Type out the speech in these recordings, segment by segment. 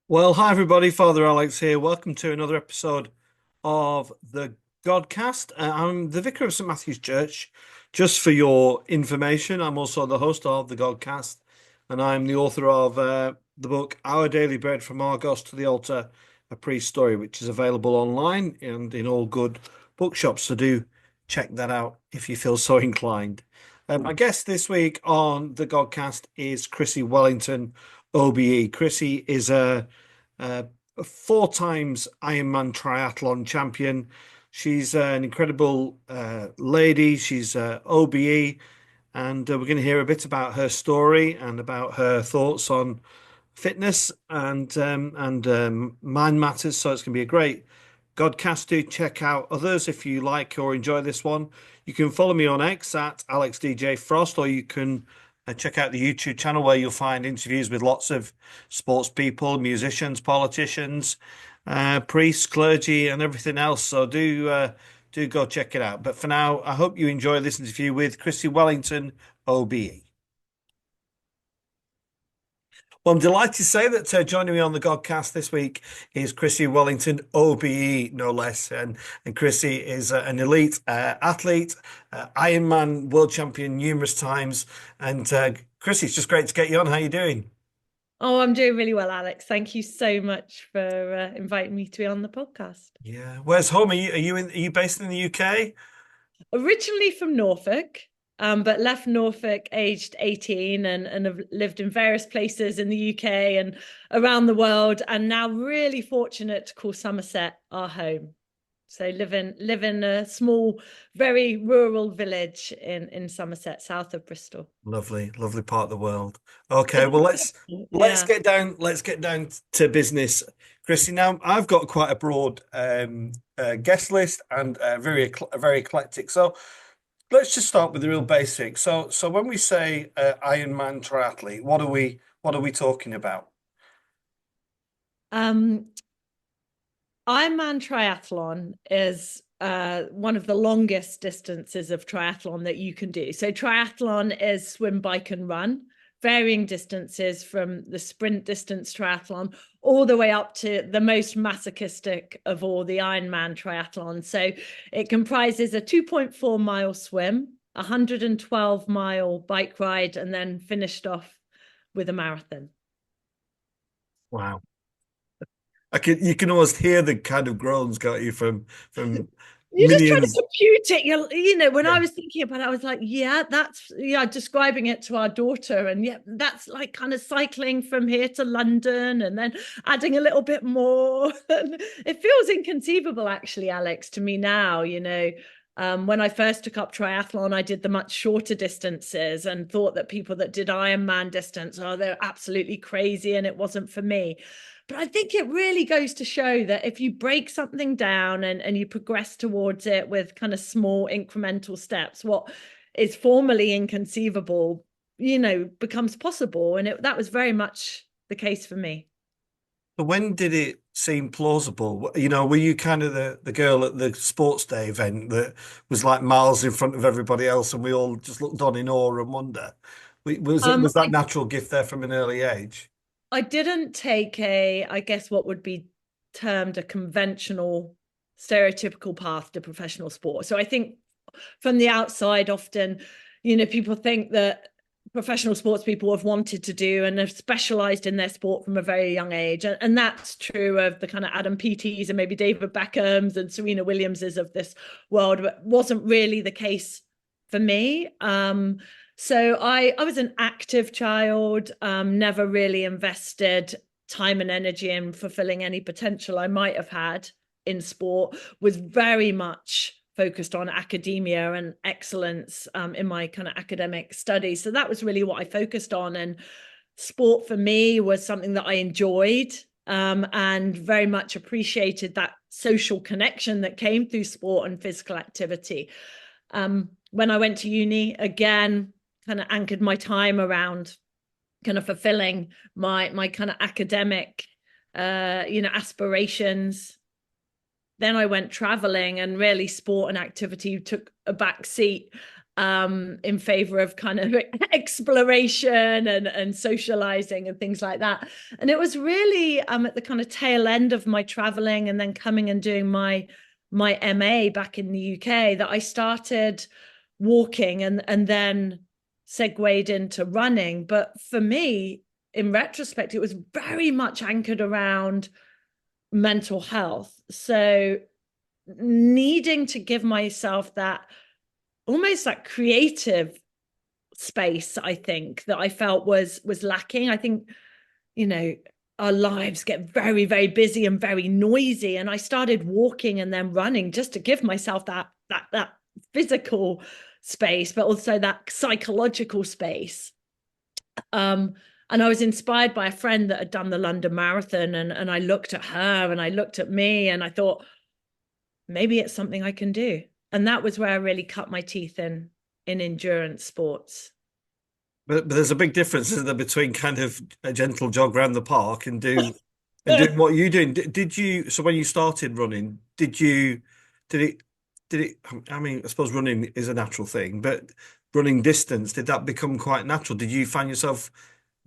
Well, hi everybody, Father Alex here. Welcome to another episode of the Godcast. I'm the vicar of St Matthew's Church. Just for your information, I'm also the host of the Godcast, and I'm the author of the book Our Daily Bread from Argos to the Altar, a Priest's Story, which is available online and in all good bookshops. So do check that out if you feel so inclined. My guest this week on the Godcast is Chrissie Wellington OBE. Chrissie is uh, a four times Ironman triathlon champion. She's an incredible lady. She's OBE, and we're going to hear a bit about her story and about her thoughts on fitness and mind matters. So it's going to be a great Godcast. Do check out others if you like or enjoy this one. You can follow me on X at AlexDJFrost, or you can check out the YouTube channel where you'll find interviews with lots of sports people, musicians, politicians, priests, clergy, and everything else. So do go check it out. But for now, I hope you enjoy this interview with Chrissie Wellington OBE. Well, I'm delighted to say that joining me on the Godcast this week is Chrissie Wellington OBE, no less. And Chrissie is an elite athlete, Ironman world champion numerous times. And Chrissie, it's just great to get you on. How are you doing? Oh, I'm doing really well, Alex. Thank you so much for inviting me to be on the podcast. Yeah. Where's home? Are you based in the UK? Originally from Norfolk, but left Norfolk aged 18 and have lived in various places in the UK and around the world, and now really fortunate to call Somerset our home. So live in a small, very rural village in Somerset, south of Bristol. Lovely, lovely part of the world. Okay, well Yeah. let's get down to business, Chrissy. Now I've got quite a broad guest list and very eclectic. So let's just start with the real basics. So when we say Ironman triathlete, what are we talking about? Um, Ironman triathlon is one of the longest distances of triathlon that you can do. So triathlon is swim, bike, and run, varying distances from the sprint distance triathlon all the way up to the most masochistic of all, the Ironman triathlon. So it comprises a 2.4 mile swim, a 112 mile bike ride, and then finished off with a marathon. Wow. You can almost hear the kind of groans got you from You're just trying to millions. compute it. When I Yeah. was thinking about it, I was like, yeah, that's, yeah, describing it to our daughter. And yeah, that's like kind of cycling from here to London and then adding a little bit more. And it feels inconceivable, actually, Alex, to me now. When I first took up triathlon, I did the much shorter distances and thought that people that did Ironman distance, oh, they're absolutely crazy and it wasn't for me. But I think it really goes to show that if you break something down and you progress towards it with kind of small incremental steps, what is formerly inconceivable, becomes possible. And that was very much the case for me. So when did it seem plausible? You know, were you kind of the girl at the sports day event that was like miles in front of everybody else, and we all just looked on in awe and wonder? Was that I natural gift there from an early age? I didn't take I guess what would be termed a conventional, stereotypical path to professional sport. So I think from the outside, often, people think that professional sports people have wanted to do and have specialized in their sport from a very young age. And that's true of the kind of Adam Peaty's and maybe David Beckham's and Serena Williams's of this world, but wasn't really the case for me. So I was an active child, never really invested time and energy in fulfilling any potential I might have had in sport, was very much focused on academia and excellence in my kind of academic studies. So that was really what I focused on. And sport for me was something that I enjoyed, and very much appreciated that social connection that came through sport and physical activity. When I went to uni, again, kind of anchored my time around kind of fulfilling my kind of academic aspirations. Then I went traveling, and really sport and activity took a back seat. in favor of kind of exploration and socializing and things like that. And it was really at the kind of tail end of my traveling and then coming and doing my MA back in the UK that I started walking and then segued into running. But for me, in retrospect, it was very much anchored around mental health. So needing to give myself that almost that creative space, I think, that I felt was lacking. I think, our lives get very, very busy and very noisy. And I started walking and then running just to give myself that physical space, but also that psychological space. And I was inspired by a friend that had done the London Marathon, and I looked at her and I looked at me and I thought, maybe it's something I can do. And that was where I really cut my teeth in endurance sports. But there's a big difference, isn't there, between kind of a gentle jog around the park and doing what you're doing. Did you, so when you started running, did it, I mean, I suppose running is a natural thing, but running distance, did that become quite natural? Did you find yourself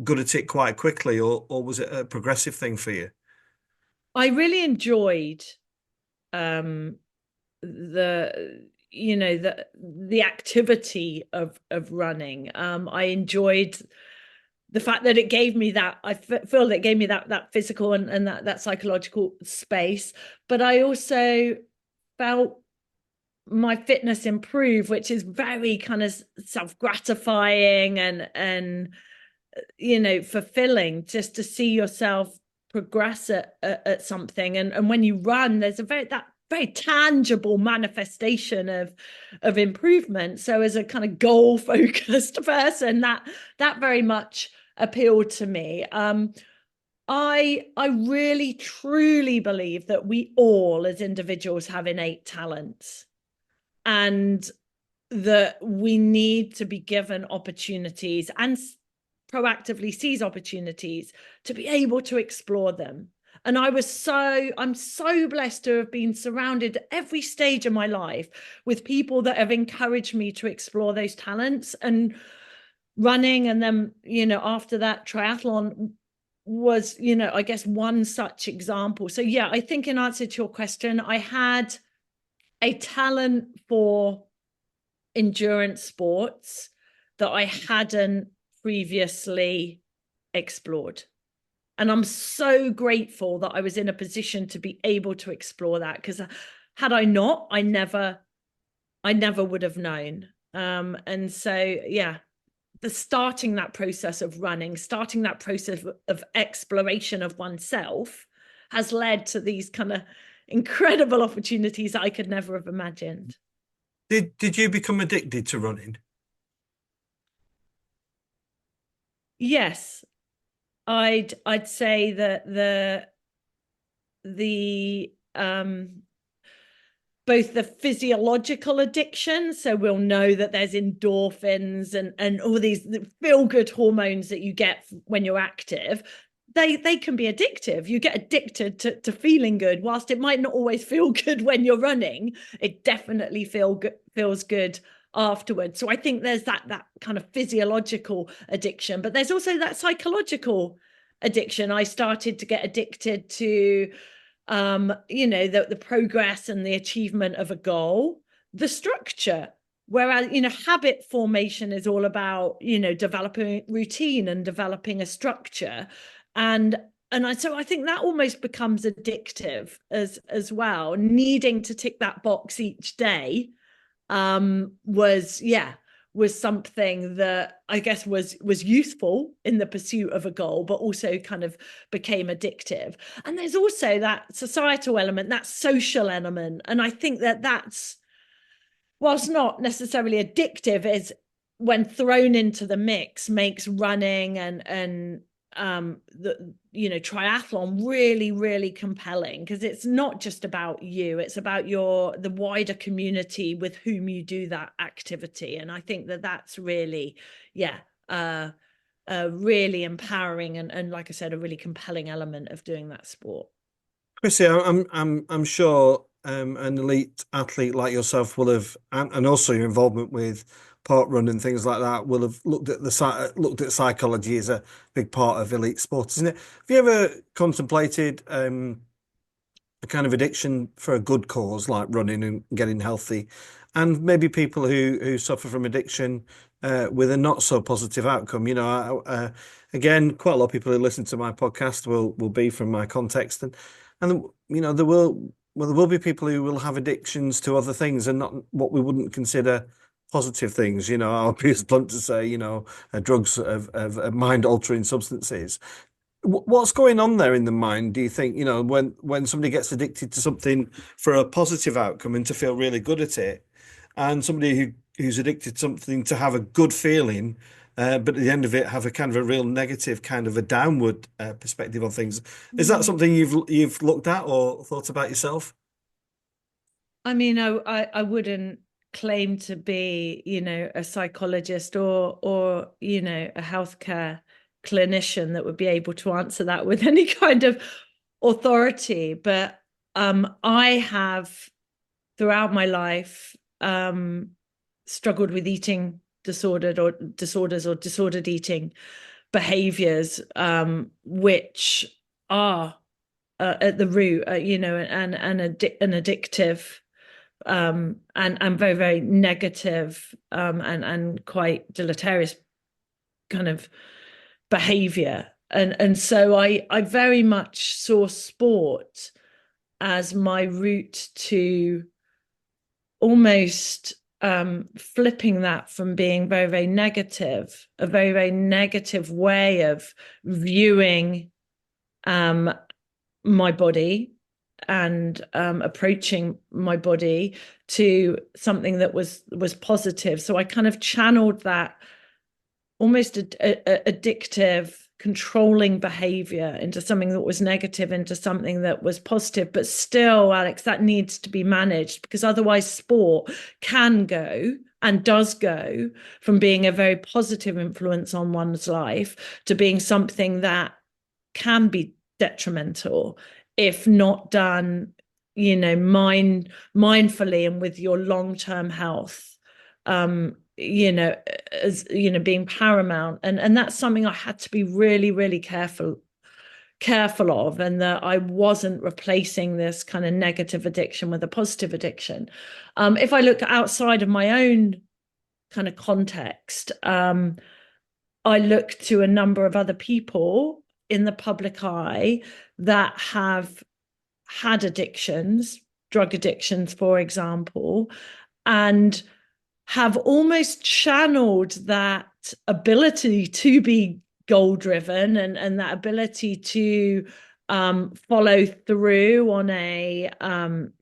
good at it quite quickly, or was it a progressive thing for you? I really enjoyed um, the the activity of running. I enjoyed the fact that it gave me that, I feel that it gave me that physical and that psychological space, but I also felt my fitness improve, which is very kind of self-gratifying and fulfilling, just to see yourself progress at something. And when you run, there's a very tangible manifestation of improvement. So as a kind of goal focused person, that very much appealed to me. I really truly believe that we all as individuals have innate talents, and that we need to be given opportunities and proactively seize opportunities to be able to explore them. And I'm so blessed to have been surrounded at every stage of my life with people that have encouraged me to explore those talents. And running, and then, after that, triathlon was, I guess, one such example. So yeah, I think in answer to your question, I had a talent for endurance sports that I hadn't previously explored. And I'm so grateful that I was in a position to be able to explore that, because had I not, I never would have known. And so, yeah, starting that process of running, starting that process of exploration of oneself has led to these kind of incredible opportunities that I could never have imagined. Did you become addicted to running? Yes, I'd say that the both the physiological addiction, so we'll know that there's endorphins and all these feel good hormones that you get when you're active. They can be addictive. You get addicted to feeling good. Whilst it might not always feel good when you're running, it definitely feels good afterwards. So I think there's that kind of physiological addiction, but there's also that psychological addiction. I started to get addicted to the progress and the achievement of a goal, the structure. Whereas, habit formation is all about, developing routine and developing a structure. So I think that almost becomes addictive as well. Needing to tick that box each day was something that I guess was useful in the pursuit of a goal, but also kind of became addictive. And there's also that societal element, that social element. And I think that's, whilst not necessarily addictive, is when thrown into the mix, makes running and triathlon really, really compelling, because it's not just about you, it's about the wider community with whom you do that activity. And I think that's really really empowering and like I said, a really compelling element of doing that sport. Chrissy, I'm sure an elite athlete like yourself will have, and also your involvement with parkrun and things like that will have looked at psychology as a big part of elite sports, isn't it? Have you ever contemplated a kind of addiction for a good cause like running and getting healthy, and maybe people who suffer from addiction with a not so positive outcome? Again, quite a lot of people who listen to my podcast will be from my context, and there will be people who will have addictions to other things and not what we wouldn't consider positive things. I'll be as blunt to say, drugs of mind-altering substances. What's going on there in the mind, do you think, when somebody gets addicted to something for a positive outcome and to feel really good at it, and somebody who's addicted to something to have a good feeling, but at the end of it have a kind of a real negative, kind of a downward perspective on things. Is that something you've looked at or thought about yourself? I mean, I wouldn't claim to be, a psychologist or a healthcare clinician that would be able to answer that with any kind of authority. But I have throughout my life struggled with eating disorders or disordered eating behaviors, which are at the root, an addictive and very, very negative and quite deleterious kind of behavior. And so I very much saw sport as my route to almost flipping that from being very, very negative, a very, very negative way of viewing my body and approaching my body, to something that was positive. So I kind of channeled that almost addictive, controlling behavior into something that was negative, into something that was positive. But still, Alex, that needs to be managed, because otherwise sport can go and does go from being a very positive influence on one's life to being something that can be detrimental if not done, mindfully and with your long-term health, as being paramount. And that's something I had to be really, really careful of, and that I wasn't replacing this kind of negative addiction with a positive addiction. If I look outside of my own kind of context, I look to a number of other people in the public eye that have had addictions, drug addictions, for example, and have almost channeled that ability to be goal driven and that ability to follow through on a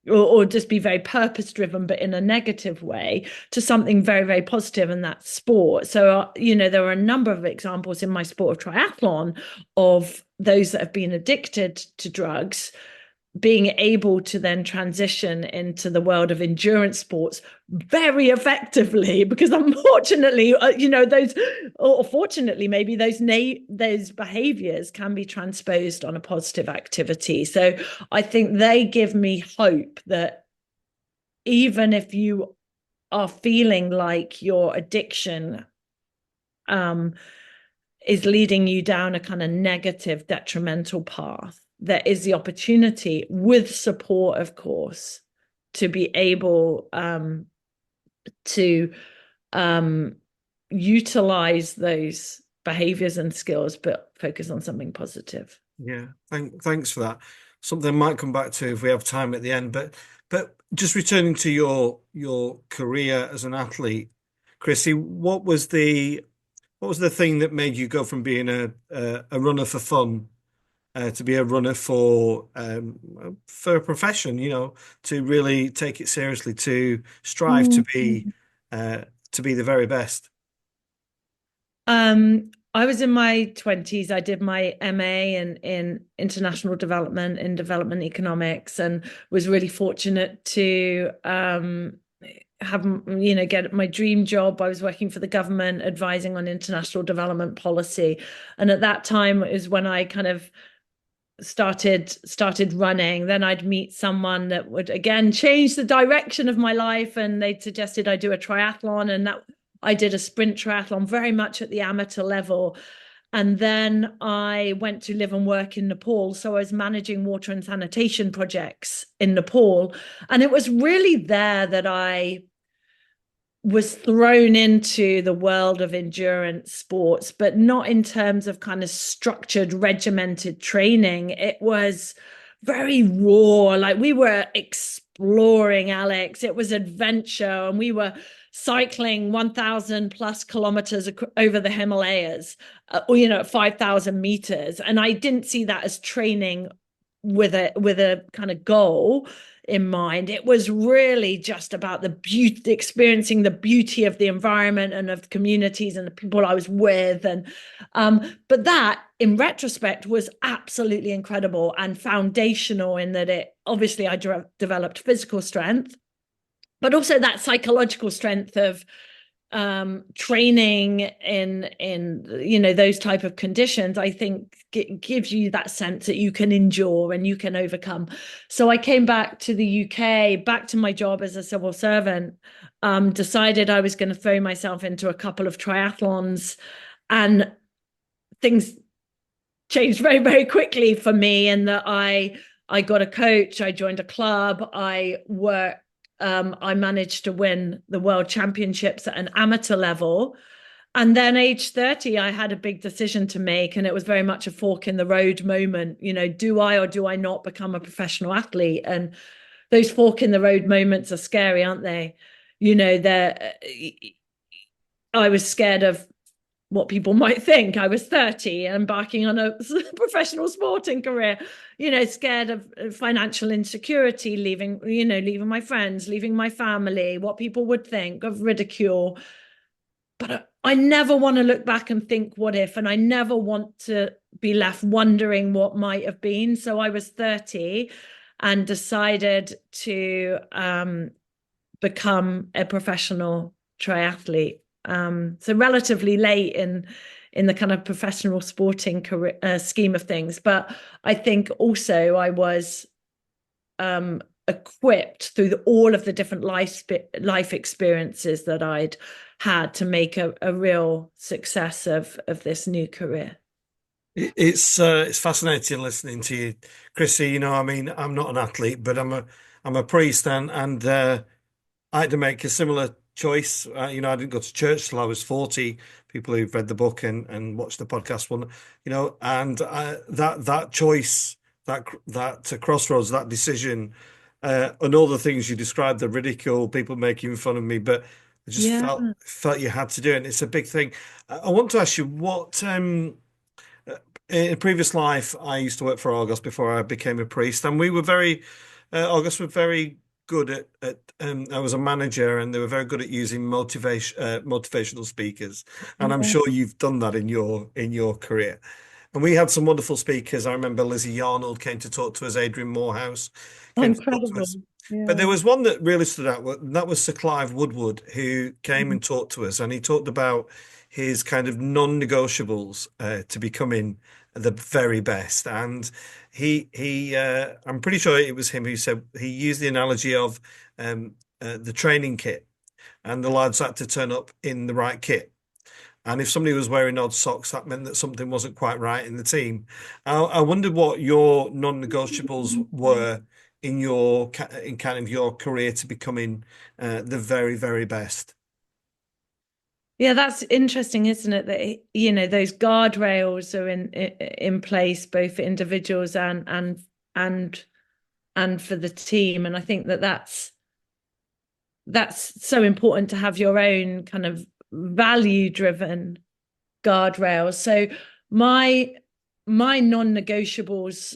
or just be very purpose driven, but in a negative way, to something very, very positive, and that's sport. So there are a number of examples in my sport of triathlon of those that have been addicted to drugs being able to then transition into the world of endurance sports very effectively, because unfortunately, those, or fortunately, maybe those behaviors can be transposed on a positive activity. So I think they give me hope that even if you are feeling like your addiction is leading you down a kind of negative, detrimental path, there is the opportunity, with support, of course, to be able to utilize those behaviors and skills, but focus on something positive. Yeah, thanks for that. Something I might come back to if we have time at the end. But just returning to your career as an athlete, Chrissie, what was the thing that made you go from being a runner for fun to be a runner for a profession, to really take it seriously, to strive to be the very best? I was in my 20s. I did my MA in international development, in development economics, and was really fortunate to get my dream job. I was working for the government, advising on international development policy. And at that time is when I kind of started running. Then I'd meet someone that would again change the direction of my life, and they'd suggested I do a triathlon, and I did a sprint triathlon very much at the amateur level. And then I went to live and work in Nepal. So I was managing water and sanitation projects in Nepal. And it was really there that I was thrown into the world of endurance sports, but not in terms of kind of structured, regimented training. It was very raw. Like we were exploring, Alex. It was adventure, and we were cycling 1,000 plus kilometers over the Himalayas, at 5,000 meters. And I didn't see that as training with a kind of goal in mind. It was really just about the beauty, experiencing the beauty of the environment and of the communities and the people I was with. And but that, in retrospect, was absolutely incredible and foundational in that it obviously I developed physical strength, but also that psychological strength of training in those type of conditions. I think it gives you that sense that you can endure and you can overcome. So I came back to the UK, back to my job as a civil servant, decided I was going to throw myself into a couple of triathlons, and things changed very, very quickly for me, in that I got a coach, I joined a club, I managed to win the World Championships at an amateur level. And then age 30, I had a big decision to make, and it was very much a fork in the road moment. Do I or do I not become a professional athlete? And those fork in the road moments are scary, aren't they? I was scared of what people might think. I was 30, embarking on a professional sporting career, scared of financial insecurity, leaving my friends, leaving my family, what people would think, of ridicule. But I never want to look back and think, what if? And I never want to be left wondering what might have been. So I was 30 and decided to become a professional triathlete. So relatively late in the kind of professional sporting career, scheme of things. But I think also I was equipped through all of the different life experiences that I'd had to make a real success of this new career. It's fascinating listening to you, Chrissie. I mean, I'm not an athlete, but I'm a priest, and I had to make a similar choice. I didn't go to church till I was 40. People who've read the book and watched the podcast will, and that choice, that crossroads, that decision, and all the things you described, the ridicule, people making fun of me, but I just Yeah. felt you had to do it. And it's a big thing. I want to ask you what. In a previous life, I used to work for Argos before I became a priest, and we were Argos were very good at I was a manager, and they were very good at using motivational speakers. And I'm Yeah. sure you've done that in your career. And we had some wonderful speakers. I remember Lizzie Arnold came to talk to us, Adrian Morehouse came to talk to Incredible. us. But there Yeah. was one that really stood out. And that was Sir Clive Woodward, who came and talked to us, and he talked about his kind of non-negotiables to becoming the very best. And I'm pretty sure it was him who said he used the analogy of the training kit, and the lads had to turn up in the right kit. And if somebody was wearing odd socks, that meant that something wasn't quite right in the team. I wondered what your non-negotiables were in kind of your career to becoming the very, very best. Yeah, that's interesting, isn't it? That those guardrails are in place both for individuals and and for the team. And I think that's so important to have your own kind of value-driven guardrails. So my non-negotiables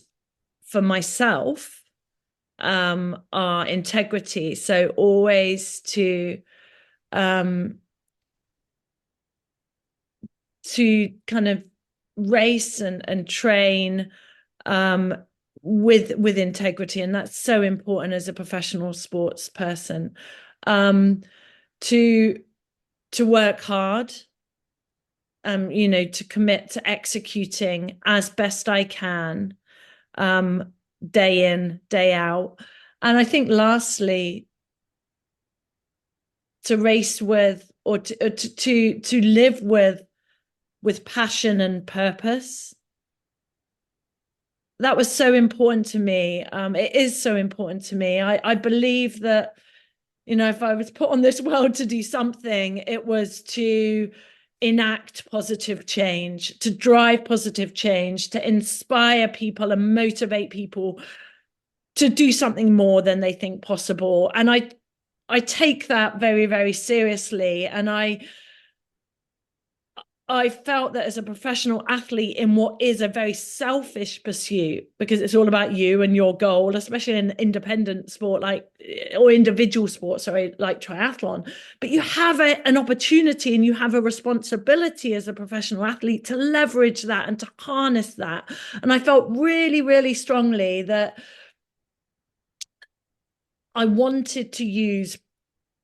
for myself are integrity. So always um to kind of race and train with integrity, and that's so important as a professional sports person. um to work hard, to commit to executing as best I can, day in, day out. And I think lastly, to race with to live with passion and purpose. That was so important to me. It is so important to me. I believe that, if I was put on this world to do something, it was to enact positive change, to drive positive change, to inspire people and motivate people to do something more than they think possible. And I take that very, very seriously. And I felt that as a professional athlete in what is a very selfish pursuit, because it's all about you and your goal, especially in independent sport, or individual sport, sorry, like triathlon. But you have an opportunity and you have a responsibility as a professional athlete to leverage that and to harness that. And I felt really, really strongly that I wanted to use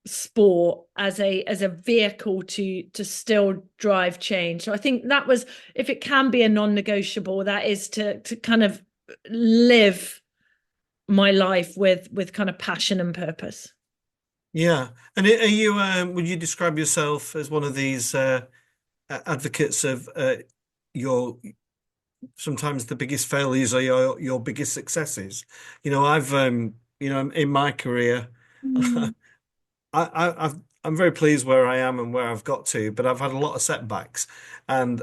sport as a vehicle to still drive change. So I think that was, if it can be a non-negotiable, that is to kind of live my life with kind of passion and purpose. Yeah. And are you would you describe yourself as one of these advocates of your sometimes the biggest failures are your biggest successes? I've in my career Mm. I'm very pleased where I am and where I've got to, but I've had a lot of setbacks, and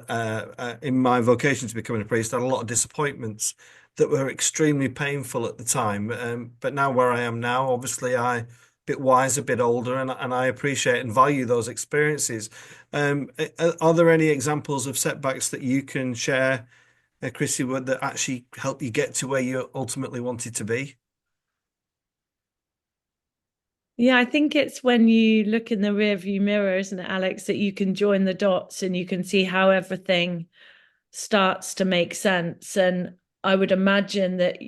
in my vocation to becoming a priest, I had a lot of disappointments that were extremely painful at the time. But now where I am now, obviously I a bit wiser, a bit older, and I appreciate and value those experiences. Are there any examples of setbacks that you can share, Chrissy, that actually help you get to where you ultimately wanted to be? Yeah, I think it's when you look in the rearview mirror, isn't it, Alex, that you can join the dots and you can see how everything starts to make sense. And I would imagine that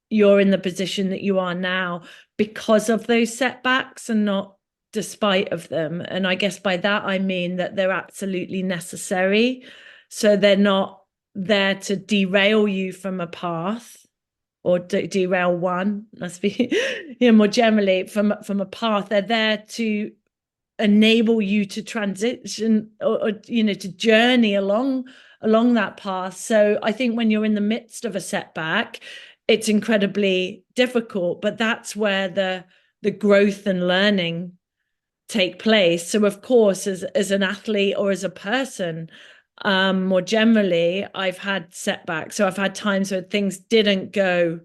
you're in the position that you are now because of those setbacks and not despite of them. And I guess by that I mean that they're absolutely necessary. So they're not there to derail you from a path or derail one, must be, more generally from a path. They're there to enable you to transition or to journey along that path. So I think when you're in the midst of a setback, it's incredibly difficult, but that's where the growth and learning take place. So of course, as an athlete or as a person, more generally, I've had setbacks. So I've had times where things didn't go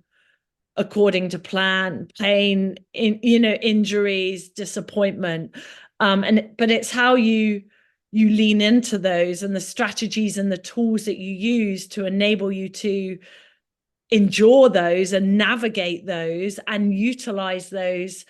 according to plan, pain, injuries, disappointment. But it's how you lean into those and the strategies and the tools that you use to enable you to endure those and navigate those and utilize those,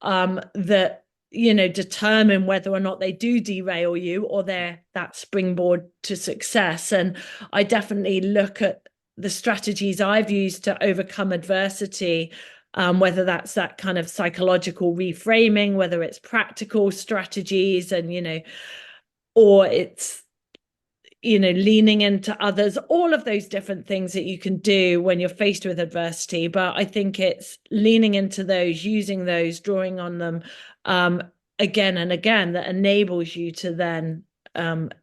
that determine whether or not they do derail you or they're that springboard to success. And I definitely look at the strategies I've used to overcome adversity, whether that's that kind of psychological reframing, whether it's practical strategies, and or it's leaning into others, all of those different things that you can do when you're faced with adversity. But I think it's leaning into those, using those, drawing on them, again and again, that enables you to then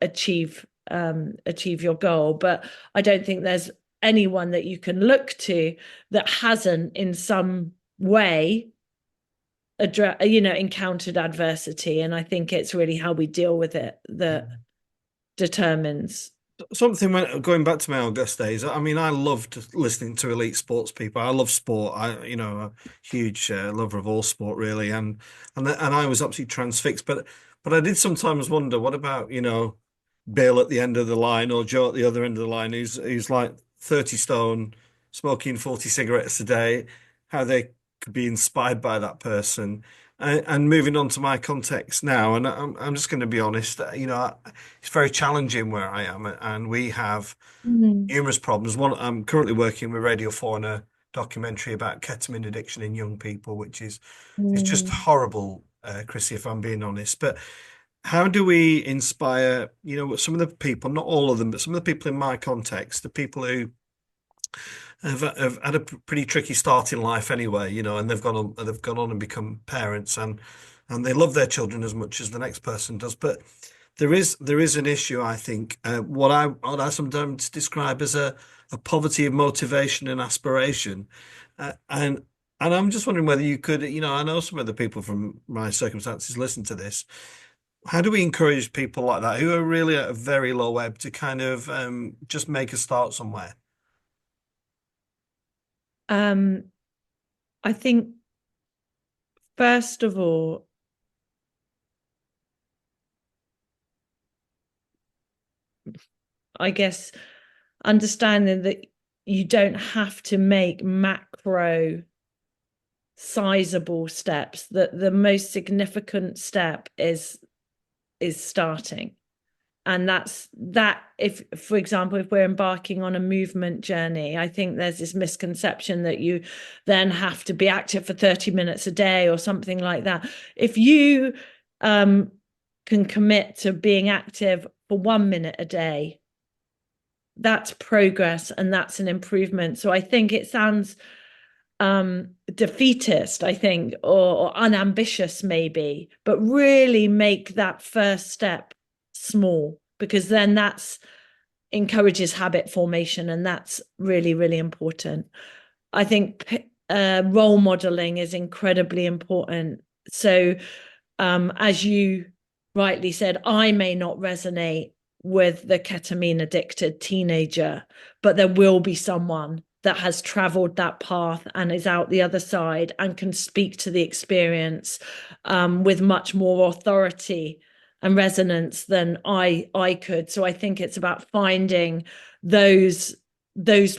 achieve your goal. But I don't think there's anyone that you can look to that hasn't in some way encountered adversity. And I think it's really how we deal with it that determines. Something going back to my August days. I mean, I loved listening to elite sports people. I love sport. A huge lover of all sport, really, and I was absolutely transfixed. But I did sometimes wonder, what about Bill at the end of the line or Joe at the other end of the line, who's like 30 stone, smoking 40 cigarettes a day, how they could be inspired by that person. And moving on to my context now, and I'm just going to be honest, it's very challenging where I am, and we have Mm. numerous problems. One, I'm currently working with Radio 4 on a documentary about ketamine addiction in young people, which is just Mm. horrible, Chrissy, if I'm being honest. But how do we inspire, some of the people, not all of them, but some of the people in my context, the people who have had a pretty tricky start in life anyway, and they've gone on and become parents, and and they love their children as much as the next person does. But there is an issue, I think, what I sometimes describe as a poverty of motivation and aspiration, and I'm just wondering whether you could, I know some of the people from my circumstances listen to this. How do we encourage people like that who are really at a very low ebb to kind of just make a start somewhere? I think first of all, I guess understanding that you don't have to make macro sizable steps, that the most significant step is starting. And that's that. If, for example, if we're embarking on a movement journey, I think there's this misconception that you then have to be active for 30 minutes a day or something like that. If you can commit to being active for 1 minute a day, that's progress and that's an improvement. So I think it sounds defeatist, I think, or unambitious maybe, but really make that first step small, because then that's encourages habit formation, and that's really, really important. I think role modeling is incredibly important. So as you rightly said, I may not resonate with the ketamine addicted teenager, but there will be someone that has traveled that path and is out the other side and can speak to the experience with much more authority and resonance than I could. So I think it's about finding those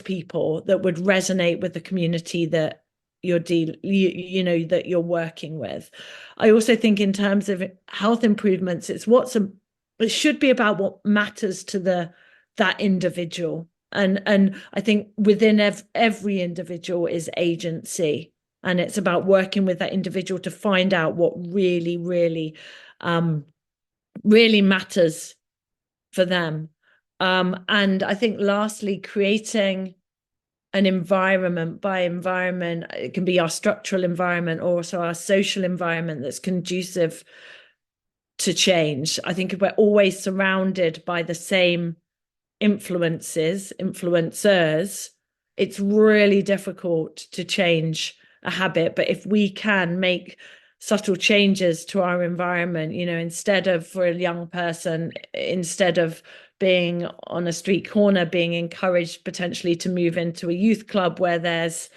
people that would resonate with the community that that you're working with. I also think in terms of health improvements, it should be about what matters to that individual. And I think within every individual is agency, and it's about working with that individual to find out what really, really, really matters for them. And I think lastly, creating an environment. By environment, it can be our structural environment or also our social environment that's conducive to change. I think if we're always surrounded by the same influencers, it's really difficult to change a habit. But if we can make subtle changes to our environment, instead of, for a young person, instead of being on a street corner, being encouraged potentially to move into a youth club where there's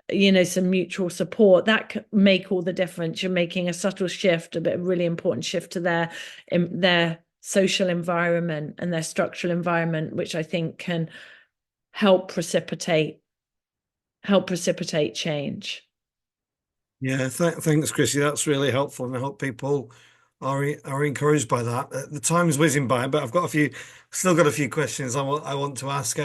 some mutual support, that can make all the difference. You're making a subtle shift, a really important shift to their social environment and their structural environment, which I think can help precipitate change. Yeah, thanks, Chrissy. That's really helpful, and I hope people are encouraged by that. The time is whizzing by, but still got a few questions I want to ask.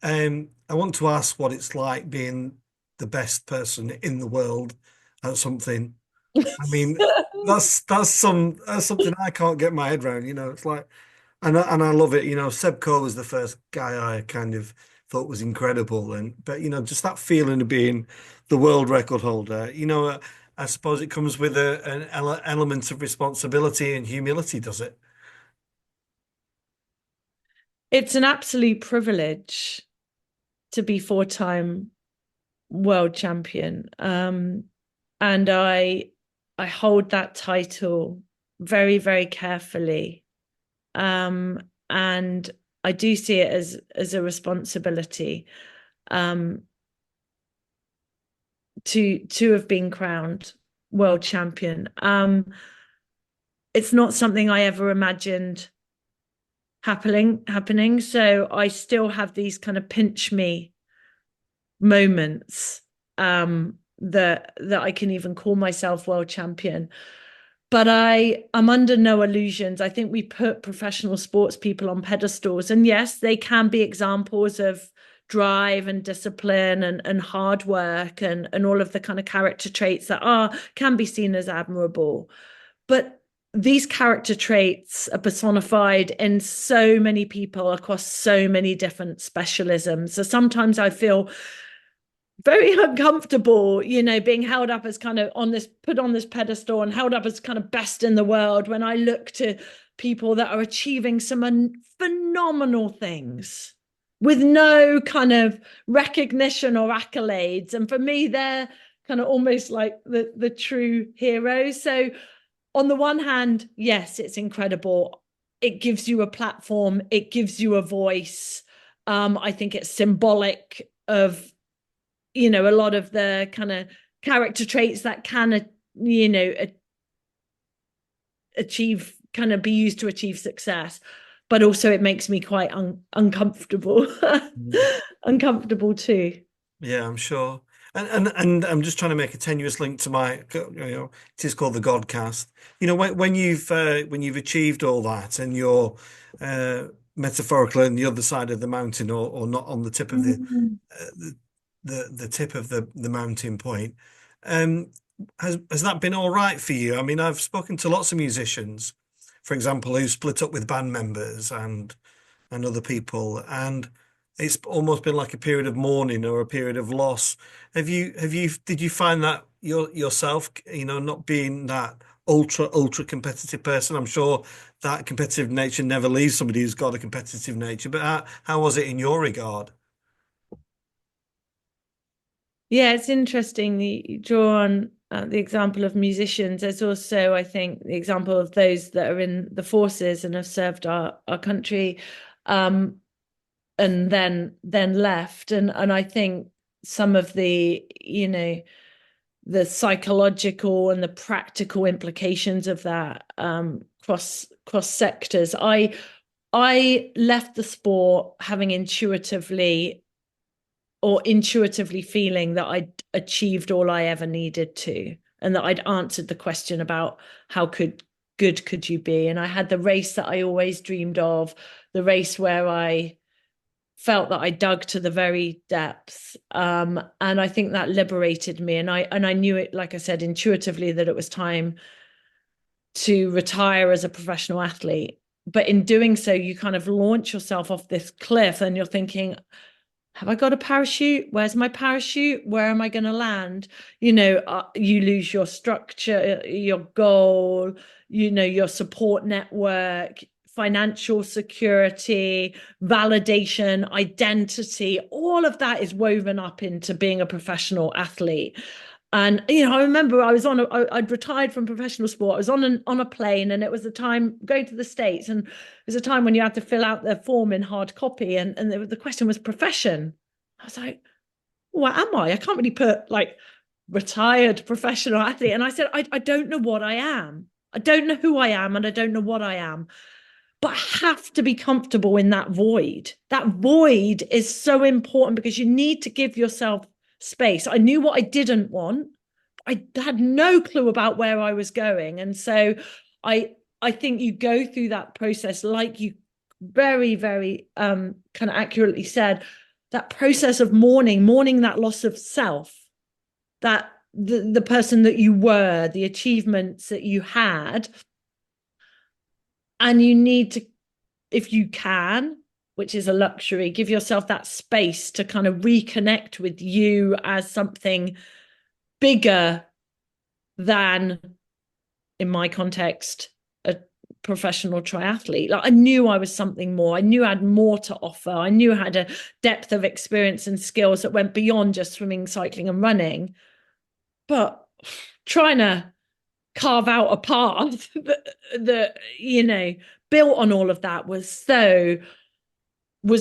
I want to ask what it's like being the best person in the world at something. I mean, that's something I can't get my head around. It's like, and I love it. Seb Coe was the first guy I kind of thought was incredible, but just that feeling of being the world record holder. I suppose it comes with an element of responsibility and humility, does it? It's an absolute privilege to be 4-time world champion. And I hold that title very, very carefully. And I do see it as a responsibility to have been crowned world champion. It's not something I ever imagined happening. So I still have these kind of pinch me moments that I can even call myself world champion. But I'm under no illusions. I think we put professional sports people on pedestals, and yes, they can be examples of drive and discipline and hard work and all of the kind of character traits that can be seen as admirable. But these character traits are personified in so many people across so many different specialisms. So sometimes I feel very uncomfortable, being held up as kind of put on this pedestal and held up as kind of best in the world, when I look to people that are achieving some phenomenal things with no kind of recognition or accolades. And for me, they're kind of almost like the true heroes. So on the one hand, yes, it's incredible. It gives you a platform. It gives you a voice. I think it's symbolic of, a lot of the kind of character traits that can, achieve, kind of be used to achieve success. But also it makes me quite uncomfortable, uncomfortable too. Yeah, I'm sure. And I'm just trying to make a tenuous link to my, it is called the Godcast. When you've achieved all that and you're metaphorically on the other side of the mountain, or not on the tip of the tip of the mountain point, um, has that been all right for you? I mean, I've spoken to lots of musicians, for example, who split up with band members and other people, and it's almost been like a period of mourning or a period of loss. Did you find that yourself, not being that ultra competitive person? I'm sure that competitive nature never leaves somebody who's got a competitive nature, but how was it in your regard? Yeah, it's interesting you draw on the example of musicians. There's also, I think, the example of those that are in the forces and have served our country, and then left. And I think some of the, the psychological and the practical implications of that, cross sectors. I left the sport having intuitively feeling that I'd achieved all I ever needed to, and that I'd answered the question about how good could you be. And I had the race that I always dreamed of, the race where I felt that I dug to the very depths. And I think that liberated me. And I knew it, like I said, intuitively, that it was time to retire as a professional athlete. But in doing so, you kind of launch yourself off this cliff and you're thinking, have I got a parachute? Where's my parachute? Where am I going to land? You lose your structure, your goal, your support network, financial security, validation, identity. All of that is woven up into being a professional athlete. And I remember I'd retired from professional sport. I was on a plane, and it was the time going to the States, and it was a time when you had to fill out the form in hard copy, and the question was profession. I was like, what am I? I can't really put like retired professional athlete. And I said, I don't know what I am. I don't know who I am, and I don't know what I am. But I have to be comfortable in that void. That void is so important because you need to give yourself space. I knew what I didn't want. I had no clue about where I was going. And so I think you go through that process, like you very, very kind of accurately said, that process of mourning that loss of self, that the person that you were, the achievements that you had. And you need to, if you can, which is a luxury, give yourself that space to kind of reconnect with you as something bigger than, in my context, a professional triathlete. Like, I knew I was something more. I knew I had more to offer. I knew I had a depth of experience and skills that went beyond just swimming, cycling, and running. But trying to carve out a path that built on all of that was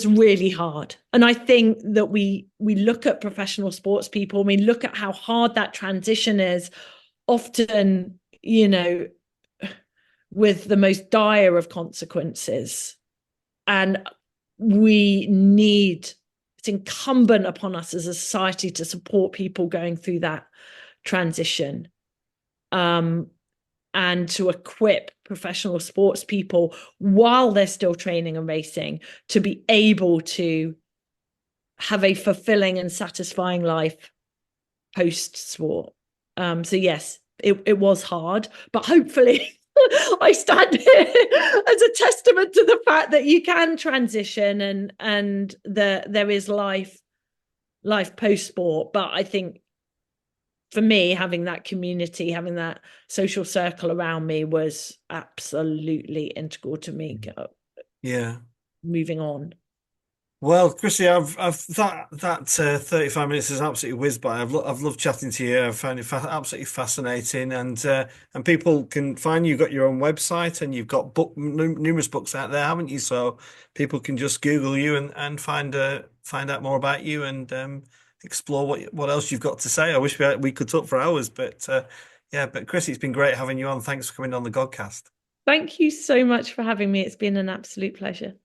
really hard. And I think that we look at professional sports people, we look at how hard that transition is, often with the most dire of consequences. And it's incumbent upon us as a society to support people going through that transition, and to equip professional sports people while they're still training and racing to be able to have a fulfilling and satisfying life post sport. So yes, it was hard, but hopefully I stand here as a testament to the fact that you can transition, and there is life life post sport. But I think for me, having that community, having that social circle around me was absolutely integral to me Yeah. moving on. Well, Chrissy, I've that 35 minutes is absolutely whizzed by. I've loved chatting to you. I found it absolutely fascinating, and people can find you. You've got your own website, and you've got numerous books out there, haven't you? So people can just Google you and find out more about you and explore what else you've got to say. I wish we could talk for hours, but yeah. But Chrissy, it's been great having you on. Thanks for coming on the Godcast. Thank you so much for having me. It's been an absolute pleasure.